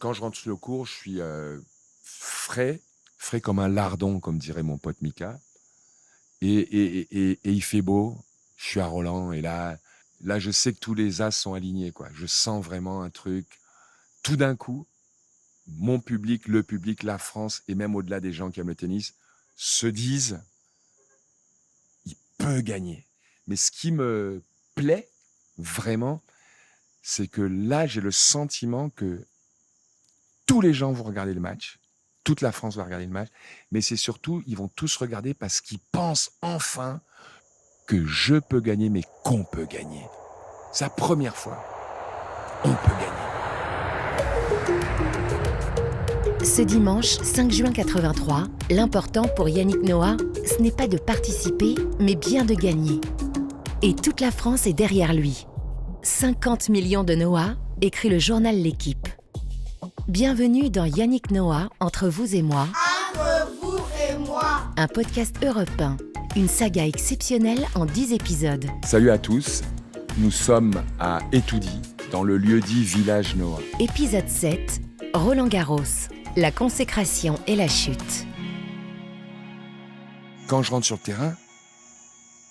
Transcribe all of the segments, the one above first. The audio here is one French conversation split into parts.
Quand je rentre sur le court, je suis frais, frais comme un lardon, comme dirait mon pote Mika. Et il fait beau. Je suis à Roland et là, je sais que tous les as sont alignés, quoi. Je sens vraiment un truc. Tout d'un coup, mon public, le public, la France et même au-delà des gens qui aiment le tennis se disent, il peut gagner. Mais ce qui me plaît vraiment, c'est que là, j'ai le sentiment que tous les gens vont regarder le match. Toute la France va regarder le match. Mais c'est surtout, ils vont tous regarder parce qu'ils pensent enfin que je peux gagner, mais qu'on peut gagner. C'est la première fois. On peut gagner. Ce dimanche 5 juin 83, l'important pour Yannick Noah, ce n'est pas de participer, mais bien de gagner. Et toute la France est derrière lui. 50 millions de Noah, écrit le journal L'Équipe. Bienvenue dans Yannick Noah, entre vous et moi. Entre vous et moi. Un podcast Europe 1, une saga exceptionnelle en 10 épisodes. Salut à tous, nous sommes à Étoudi, dans le lieu-dit Village Noah. Épisode 7, Roland Garros, la consécration et la chute. Quand je rentre sur le terrain,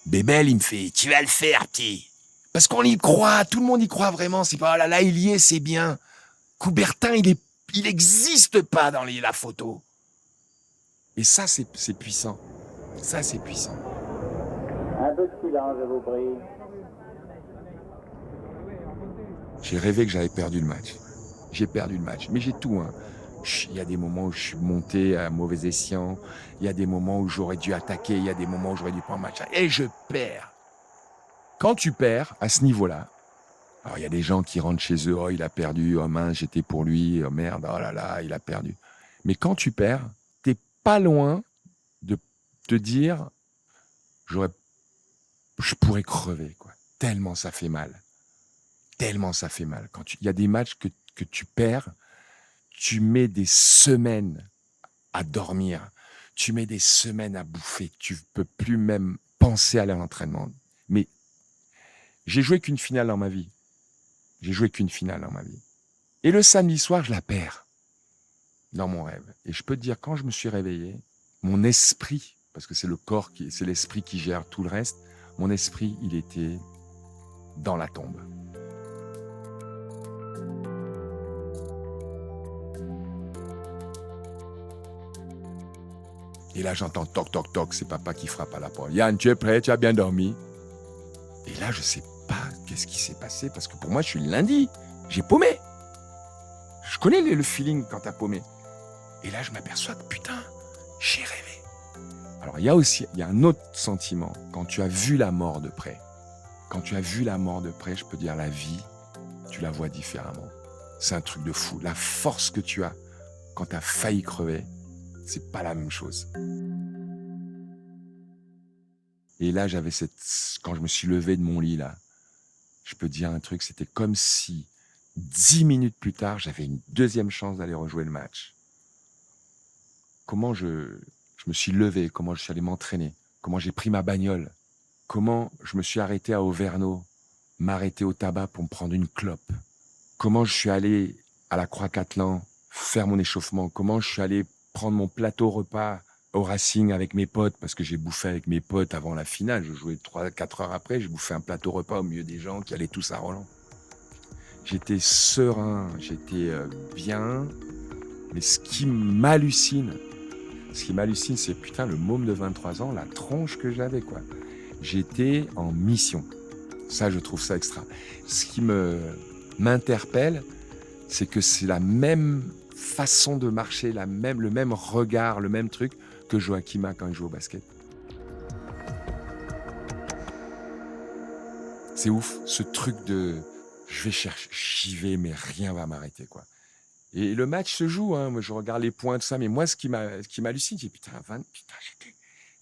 Bébel, il me fait « Tu vas le faire, petit !» Parce qu'on y croit, tout le monde y croit vraiment. C'est pas « Oh là là, il y est, c'est bien !» Coubertin, il n'existe pas dans la photo. Et ça, c'est puissant. Ça, c'est puissant. Un peu de silence, je vous prie. J'ai rêvé que j'avais perdu le match. J'ai perdu le match. Mais j'ai tout, hein. Il y a des moments où je suis monté à mauvais escient. Il y a des moments où j'aurais dû attaquer. Il y a des moments où j'aurais dû prendre le match. Et je perds. Quand tu perds à ce niveau-là, alors il y a des gens qui rentrent chez eux. Oh, il a perdu. Oh mince, j'étais pour lui. Oh merde. Oh là là, il a perdu. Mais quand tu perds, t'es pas loin de te dire, je pourrais crever, quoi. Tellement ça fait mal. Tellement ça fait mal. Il y a des matchs que tu perds, tu mets des semaines à dormir, tu mets des semaines à bouffer, tu peux plus même penser à l'entraînement. Mais j'ai joué qu'une finale dans ma vie. Et le samedi soir, je la perds dans mon rêve. Et je peux te dire, quand je me suis réveillé, mon esprit, parce que c'est le corps, c'est l'esprit qui gère tout le reste, mon esprit, il était dans la tombe. Et là, j'entends toc, toc, toc, c'est papa qui frappe à la porte. Yann, tu es prêt? Tu as bien dormi? Et là, je ne sais pas qu'est-ce qui s'est passé, parce que pour moi, je suis le lundi. J'ai paumé. Je connais le feeling quand tu as paumé. Et là, je m'aperçois que, putain, j'ai rêvé. Alors, il y a un autre sentiment. Quand tu as vu la mort de près, je peux dire la vie, tu la vois différemment. C'est un truc de fou. La force que tu as quand tu as failli crever, c'est pas la même chose. Et là, quand je me suis levé de mon lit, là, je peux dire un truc, c'était comme si 10 minutes plus tard, j'avais une deuxième chance d'aller rejouer le match. Comment je me suis levé, comment je suis allé m'entraîner, comment j'ai pris ma bagnole, comment je me suis arrêté à Auvergnat, m'arrêter au tabac pour me prendre une clope, comment je suis allé à la Croix-Catlan faire mon échauffement, comment je suis allé prendre mon plateau repas au Racing avec mes potes, parce que j'ai bouffé avec mes potes avant la finale. Je jouais 3-4 heures après, j'ai bouffé un plateau repas au milieu des gens qui allaient tous à Roland. J'étais serein, j'étais bien. Mais ce qui m'hallucine, c'est putain, le môme de 23 ans, la tronche que j'avais, quoi. J'étais en mission. Ça, je trouve ça extra. Ce qui m'interpelle, c'est que c'est la même façon de marcher, le même regard, le même truc que Joachim a quand il joue au basket. C'est ouf, ce truc de je vais chercher, j'y vais, mais rien va m'arrêter, quoi. Et le match se joue, hein. Moi je regarde les points, tout ça, mais moi ce qui m'hallucine, c'est putain,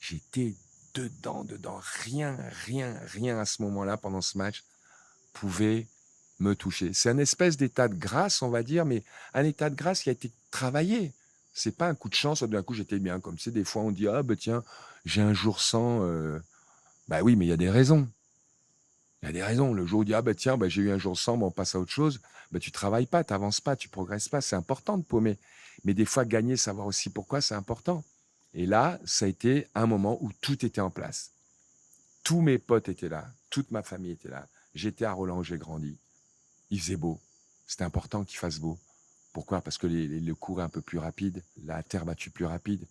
j'étais dedans, rien à ce moment-là, pendant ce match, pouvait me toucher. C'est un espèce d'état de grâce, on va dire, mais un état de grâce qui a été travaillé. C'est pas un coup de chance, d'un coup j'étais bien. Comme c'est des fois on dit ah ben tiens, j'ai un jour sans. Bah oui, mais il y a des raisons. Le jour où on dit ah ben tiens, j'ai eu un jour sans, on passe à autre chose. bah, tu travailles pas, tu avances pas, tu progresses pas. C'est important de paumer. Mais des fois, gagner, savoir aussi pourquoi, c'est important. Et là, ça a été un moment où tout était en place. Tous mes potes étaient là, toute ma famille était là. J'étais à Roland où j'ai grandi. Il faisait beau. C'était important qu'il fasse beau. Pourquoi ? Parce que le cours est un peu plus rapide, la terre battue plus rapide.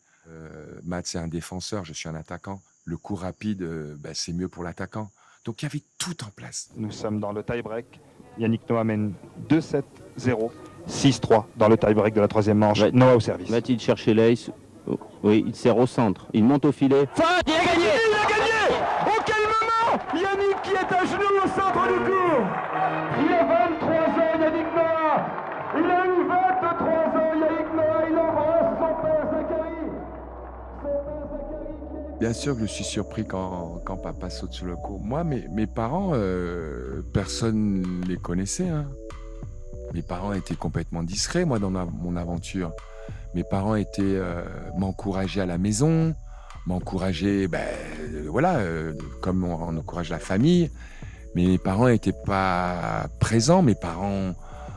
Matt, c'est un défenseur, je suis un attaquant. Le cours rapide, c'est mieux pour l'attaquant. Donc il y avait tout en place. Nous sommes dans le tie-break. Yannick Noah mène 2-7, 0, 6-3 dans le tie-break de la troisième manche. Noah au service. Va-t-il chercher l'ace ? Oui, il sert au centre. Il monte au filet. Fin, il a gagné ! Il a gagné ! Au quel moment Yannick qui est à genoux au centre du court. Il a 23 ans, Yannick Noah. Il a eu 23 ans, Yannick Noah. Il embrasse son père Zachary. Bien sûr que je suis surpris quand papa saute sur le court. Moi, mes parents, personne ne les connaissait. Hein. Mes parents étaient complètement discrets, moi, dans mon aventure. Mes parents m'encourageaient à la maison, m'encourageaient, comme on encourage la famille. Mais mes parents n'étaient pas présents. Mes parents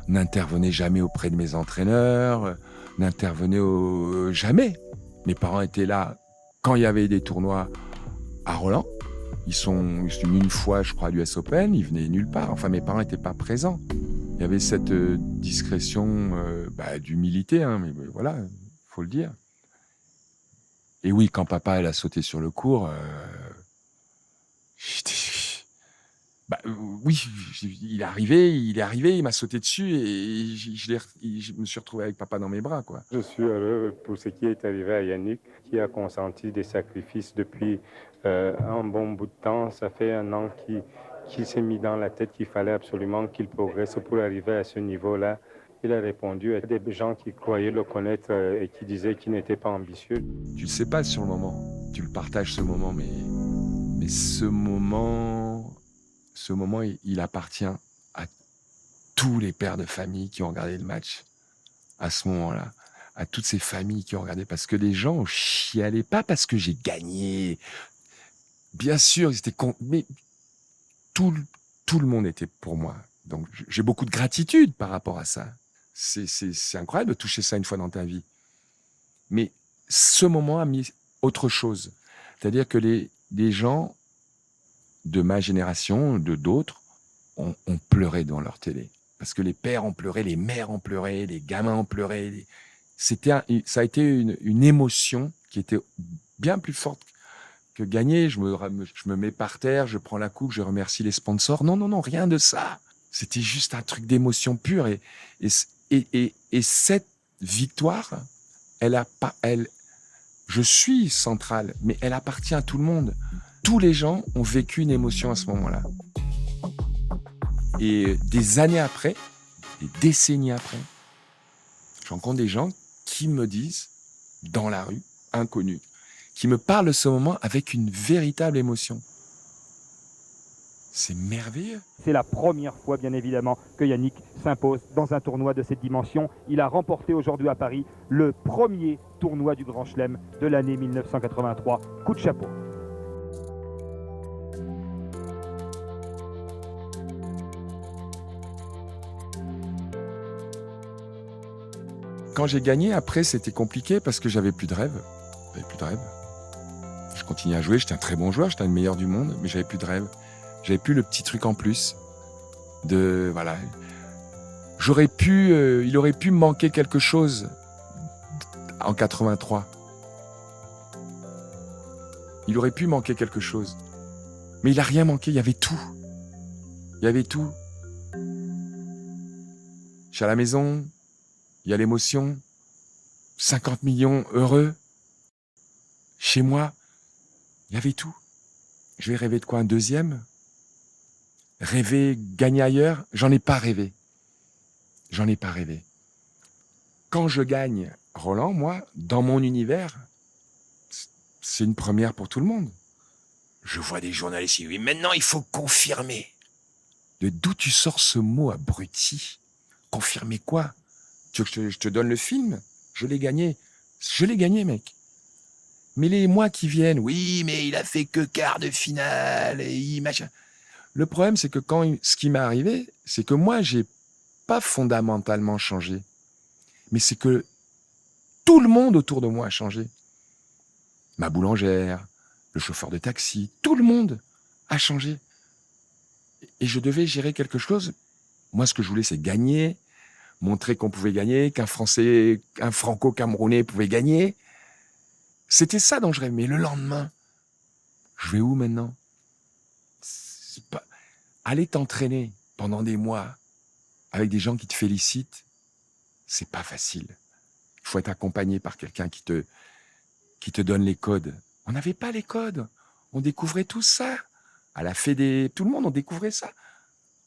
n'intervenaient jamais auprès de mes entraîneurs, n'intervenaient jamais. Mes parents étaient là quand il y avait des tournois à Roland. Ils sont venus une fois, je crois, à l'US Open. Ils venaient nulle part. Enfin, mes parents n'étaient pas présents. Il y avait cette discrétion d'humilité, hein, mais voilà, il faut le dire. Et oui, quand papa elle a sauté sur le court, il est arrivé, il m'a sauté dessus et je me suis retrouvé avec papa dans mes bras, quoi. Je suis heureux pour ce qui est arrivé à Yannick, qui a consenti des sacrifices depuis un bon bout de temps. Ça fait 1 an qu'il s'est mis dans la tête qu'il fallait absolument qu'il progresse pour arriver à ce niveau-là. Il a répondu à des gens qui croyaient le connaître et qui disaient qu'il n'était pas ambitieux. Tu le sais pas sur le moment, tu le partages ce moment, mais ce moment, il appartient à tous les pères de famille qui ont regardé le match à ce moment-là, à toutes ces familles qui ont regardé, parce que les gens chialaient pas parce que j'ai gagné. Bien sûr, ils étaient mais tout le monde était pour moi. Donc j'ai beaucoup de gratitude par rapport à ça. C'est incroyable de toucher ça une fois dans ta vie. Mais ce moment a mis autre chose. C'est-à-dire que les gens de ma génération, de d'autres, ont pleuré devant leur télé. Parce que les pères ont pleuré, les mères ont pleuré, les gamins ont pleuré. Ça a été une émotion qui était bien plus forte que gagner. Je me mets par terre, je prends la coupe, je remercie les sponsors. Non, rien de ça. C'était juste un truc d'émotion pure. Et cette victoire, je suis central, mais elle appartient à tout le monde. Tous les gens ont vécu une émotion à ce moment-là. Et des années après, des décennies après, je rencontre des gens qui me disent, dans la rue, inconnus, qui me parlent de ce moment avec une véritable émotion. C'est merveilleux. C'est la première fois, bien évidemment, que Yannick s'impose dans un tournoi de cette dimension. Il a remporté aujourd'hui à Paris le premier tournoi du Grand Chelem de l'année 1983. Coup de chapeau. Quand j'ai gagné, après, c'était compliqué parce que j'avais plus de rêve. Je continuais à jouer, j'étais un très bon joueur, j'étais le meilleur du monde, mais j'avais plus de rêve. J'avais plus le petit truc en plus. Il aurait pu me manquer quelque chose en 83. Il aurait pu manquer quelque chose. Mais il n'a rien manqué, il y avait tout. Je suis à la maison, il y a l'émotion, 50 millions heureux. Chez moi, il y avait tout. Je vais rêver de quoi, un deuxième ? Rêver, gagner ailleurs ? J'en ai pas rêvé. Quand je gagne Roland, moi, dans mon univers, c'est une première pour tout le monde. Je vois des journalistes qui disent « Oui, maintenant, il faut confirmer. » De d'où tu sors ce mot, abruti ? Confirmer quoi ? Tu veux que je te donne le film ? Je l'ai gagné, mec. Mais les mois qui viennent, oui, mais il a fait que quart de finale, et machin. Le problème, c'est que ce qui m'est arrivé, c'est que moi, j'ai pas fondamentalement changé, mais c'est que tout le monde autour de moi a changé. Ma boulangère, le chauffeur de taxi, tout le monde a changé. Et je devais gérer quelque chose. Moi, ce que je voulais, c'est gagner, montrer qu'on pouvait gagner, qu'un Français, un Franco-Camerounais pouvait gagner. C'était ça dont je rêvais. Mais le lendemain, je vais où maintenant ? C'est pas... Aller t'entraîner pendant des mois avec des gens qui te félicitent, c'est pas facile. Il faut être accompagné par quelqu'un qui te donne les codes. On n'avait pas les codes. On découvrait tout ça. À la Fédé, tout le monde, on découvrait ça.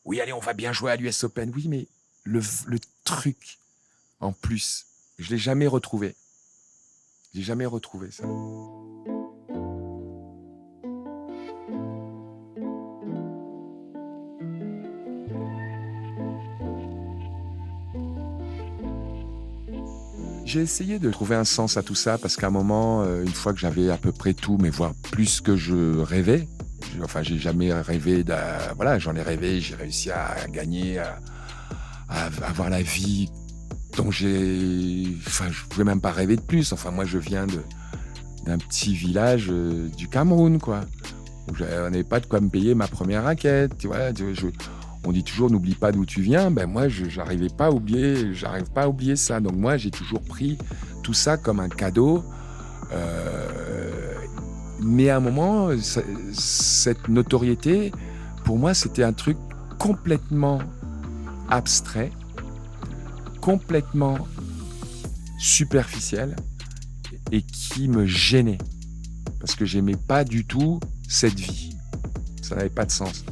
Oui, allez, on va bien jouer à l'US Open. Oui, mais le truc, en plus, je ne l'ai jamais retrouvé. J'ai jamais retrouvé ça. J'ai essayé de trouver un sens à tout ça parce qu'à un moment, une fois que j'avais à peu près tout, mais voire plus que je rêvais, j'ai jamais rêvé voilà, j'en ai rêvé, j'ai réussi à gagner, à avoir la vie dont je pouvais même pas rêver de plus. Enfin, moi, je viens d'un petit village du Cameroun, quoi. Où on n'avait pas de quoi me payer ma première raquette. Tu vois, on dit toujours, n'oublie pas d'où tu viens. Ben moi, j'arrive pas à oublier ça. Donc moi, j'ai toujours pris tout ça comme un cadeau. Mais à un moment, cette notoriété, pour moi, c'était un truc complètement abstrait, complètement superficiel et qui me gênait. Parce que j'aimais pas du tout cette vie. Ça n'avait pas de sens.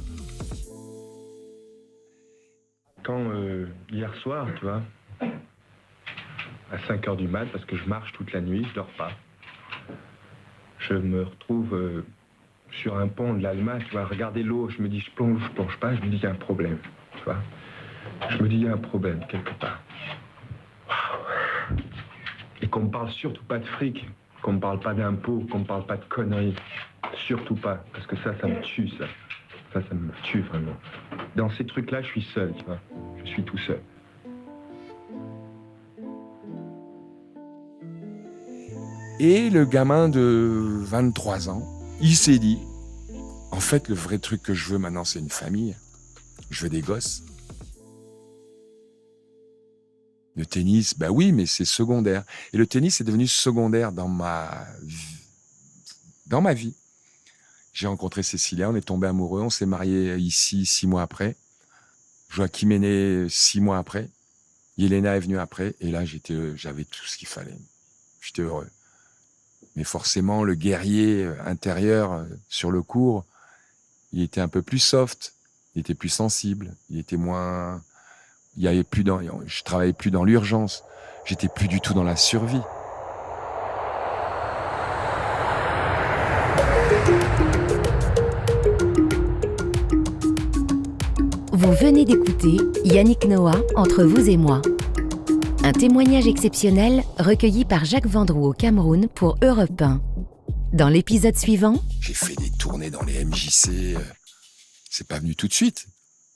Quand hier soir, tu vois, à 5h du mat, parce que je marche toute la nuit, je dors pas. Je me retrouve sur un pont de l'Alma, tu vois, regarder l'eau, je me dis je plonge pas, je me dis il y a un problème, tu vois. Je me dis il y a un problème quelque part. Waouh. Et qu'on me parle surtout pas de fric, qu'on me parle pas d'impôts, qu'on me parle pas de conneries. Surtout pas, parce que ça me tue, ça. Ça me tue vraiment. Dans ces trucs-là, je suis seul, tu vois. Je suis tout seul. Et le gamin de 23 ans, il s'est dit, en fait, le vrai truc que je veux maintenant, c'est une famille. Je veux des gosses. Le tennis, bah oui, mais c'est secondaire. Et le tennis est devenu secondaire dans ma vie. J'ai rencontré Cécilia, on est tombés amoureux, on s'est mariés ici 6 mois après. Joachim est né 6 mois après. Yelena est venue après. Et là, j'avais tout ce qu'il fallait. J'étais heureux. Mais forcément, le guerrier intérieur sur le court, il était un peu plus soft, il était plus sensible, il était moins... je travaillais plus dans l'urgence, j'étais plus du tout dans la survie. Vous venez d'écouter Yannick Noah, Entre vous et moi. Un témoignage exceptionnel recueilli par Jacques Vendroux au Cameroun pour Europe 1. Dans l'épisode suivant... J'ai fait des tournées dans les MJC. C'est pas venu tout de suite.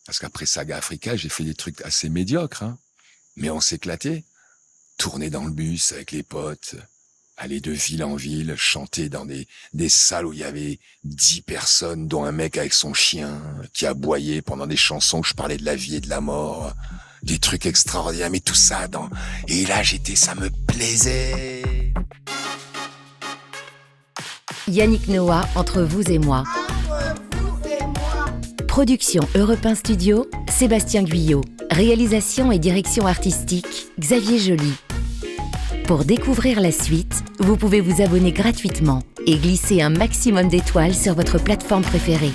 Parce qu'après Saga Africa, j'ai fait des trucs assez médiocres. Hein. Mais on s'éclatait. Tourner dans le bus avec les potes. Aller de ville en ville, chanter dans des salles où il y avait 10 personnes, dont un mec avec son chien qui aboyait pendant des chansons où je parlais de la vie et de la mort. Des trucs extraordinaires, mais tout ça Et là, ça me plaisait. Yannick Noah, Entre vous et moi. Entre vous et moi. Production Europe 1 Studio, Sébastien Guyot. Réalisation et direction artistique, Xavier Joly. Pour découvrir la suite, vous pouvez vous abonner gratuitement et glisser un maximum d'étoiles sur votre plateforme préférée.